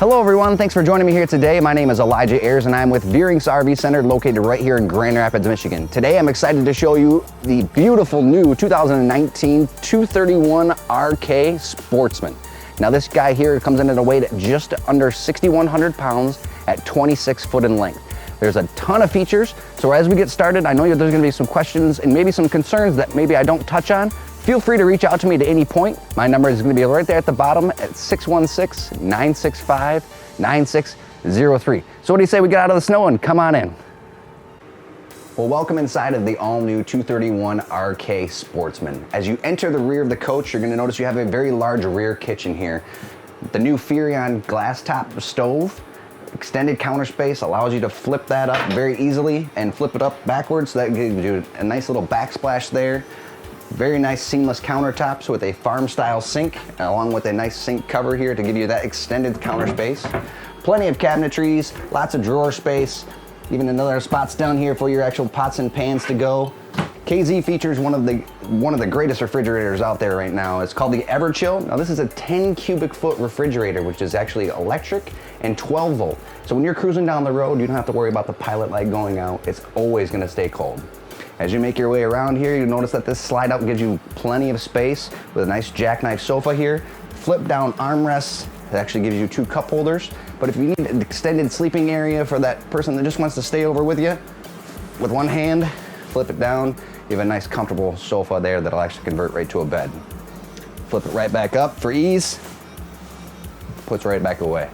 Hello everyone, thanks for joining me here today. My name is Ayers and I'm with Veurink's RV Center located right here in Grand Rapids, Michigan. Today I'm excited to show you the beautiful new 2019 231RK Sportsmen. Now this guy here comes in at a weight at just under 6,100 pounds at 26 foot in length. There's a ton of features, so as we get started, I know there's going to be some questions and maybe some concerns that maybe I don't touch on. Feel free to reach out to me at any point. My number is going to be right there at the bottom at 616-965-9603. So what do you say we get out of the snow and come on in? Well, welcome inside of the all-new 231RK Sportsman. As you enter the rear of the coach, you're going to notice you have a very large rear kitchen here. The new Veurink glass top stove, extended counter space allows you to flip that up very easily and flip it up backwards, so that gives you a nice little backsplash there. Very nice seamless countertops with a farm style sink, along with a nice sink cover here to give you that extended counter space. Plenty of cabinetries, lots of drawer space, even another spots down here for your actual pots and pans to go. KZ features one of the greatest refrigerators out there right now. It's called the Everchill. Now this is a 10 cubic foot refrigerator, which is actually electric and 12 volt. So when you're cruising down the road, you don't have to worry about the pilot light going out. It's always gonna stay cold. As you make your way around here, you notice that this slide out gives you plenty of space with a nice jackknife sofa here. Flip down armrests, it actually gives you 2 cup holders. But if you need an extended sleeping area for that person that just wants to stay over with you, with one hand, flip it down. You have a nice comfortable sofa there that'll actually convert right to a bed. Flip it right back up for ease, puts right back away.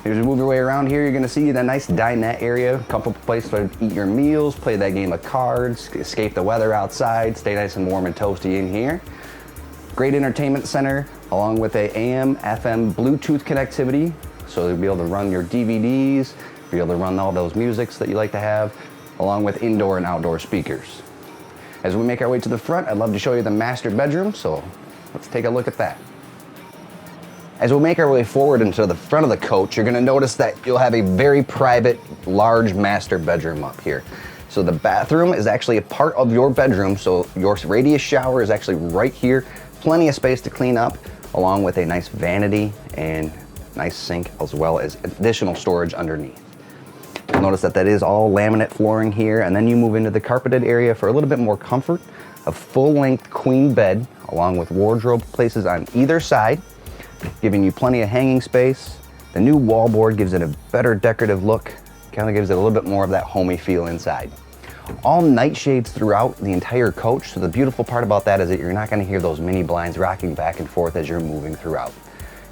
As you move your way around here, you're gonna see that nice dinette area, comfortable place to eat your meals, play that game of cards, escape the weather outside, stay nice and warm and toasty in here. Great entertainment center, along with a AM, FM, Bluetooth connectivity, so you'll be able to run your DVDs, be able to run all those musics that you like to have, along with indoor and outdoor speakers. As we make our way to the front, I'd love to show you the master bedroom, so let's take a look at that. As we make our way forward into the front of the coach, you're gonna notice that you'll have a very private, large master bedroom up here. So the bathroom is actually a part of your bedroom, so your radius shower is actually right here. Plenty of space to clean up, along with a nice vanity and nice sink, as well as additional storage underneath. You'll notice that is all laminate flooring here, and then you move into the carpeted area for a little bit more comfort. A full-length queen bed, along with wardrobe places on either side, giving you plenty of hanging space. The new wallboard gives it a better decorative look, kind of gives it a little bit more of that homey feel inside. All night shades throughout the entire coach, so the beautiful part about that is that you're not going to hear those mini blinds rocking back and forth as you're moving throughout.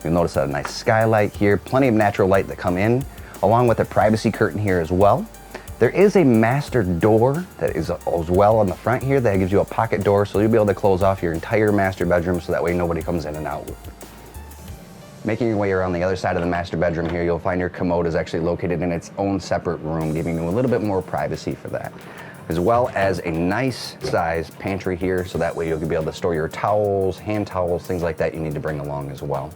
You'll notice a nice skylight here, plenty of natural light that come in, along with a privacy curtain here as well. There is a master door that is as well on the front here that gives you a pocket door, so you'll be able to close off your entire master bedroom so that way nobody comes in and out. Making your way around the other side of the master bedroom here, you'll find your commode is actually located in its own separate room, giving you a little bit more privacy for that. As well as a nice size pantry here, so that way you'll be able to store your towels, hand towels, things like that you need to bring along as well.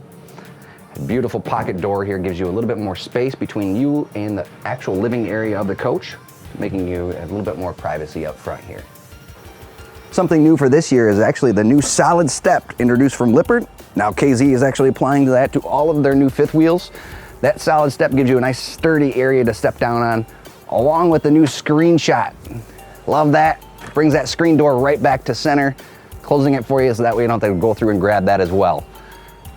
A beautiful pocket door here gives you a little bit more space between you and the actual living area of the coach, making you a little bit more privacy up front here. Something new for this year is actually the new solid step introduced from Lippert. Now KZ is actually applying that to all of their new fifth wheels. That solid step gives you a nice sturdy area to step down on, along with the new screenshot. Love that. Brings that screen door right back to center, closing it for you so that way you don't have to go through and grab that as well.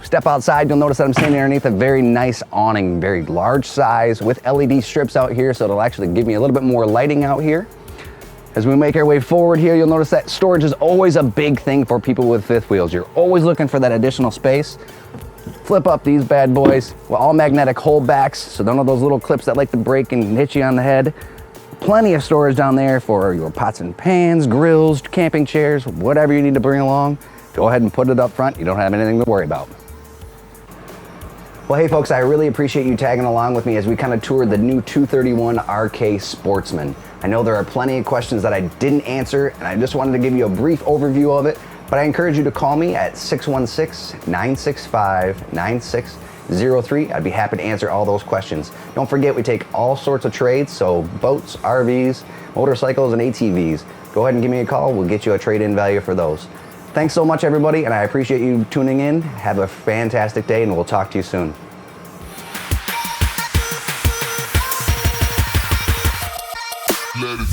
Step outside, you'll notice that I'm standing underneath a very nice awning, very large size with LED strips out here, so it'll actually give me a little bit more lighting out here. As we make our way forward here, you'll notice that storage is always a big thing for people with fifth wheels. You're always looking for that additional space. Flip up these bad boys with all magnetic holdbacks, so none of those little clips that like to break and hit you on the head. Plenty of storage down there for your pots and pans, grills, camping chairs, whatever you need to bring along. Go ahead and put it up front. You don't have anything to worry about. Well, hey folks, I really appreciate you tagging along with me as we kind of toured the new 231RK Sportsman. I know there are plenty of questions that I didn't answer, and I just wanted to give you a brief overview of it, but I encourage you to call me at 616-965-9603. I'd be happy to answer all those questions. Don't forget, we take all sorts of trades, so boats, RVs, motorcycles, and ATVs. Go ahead and give me a call. We'll get you a trade-in value for those. Thanks so much, everybody, and I appreciate you tuning in. Have a fantastic day, and we'll talk to you soon. Let it.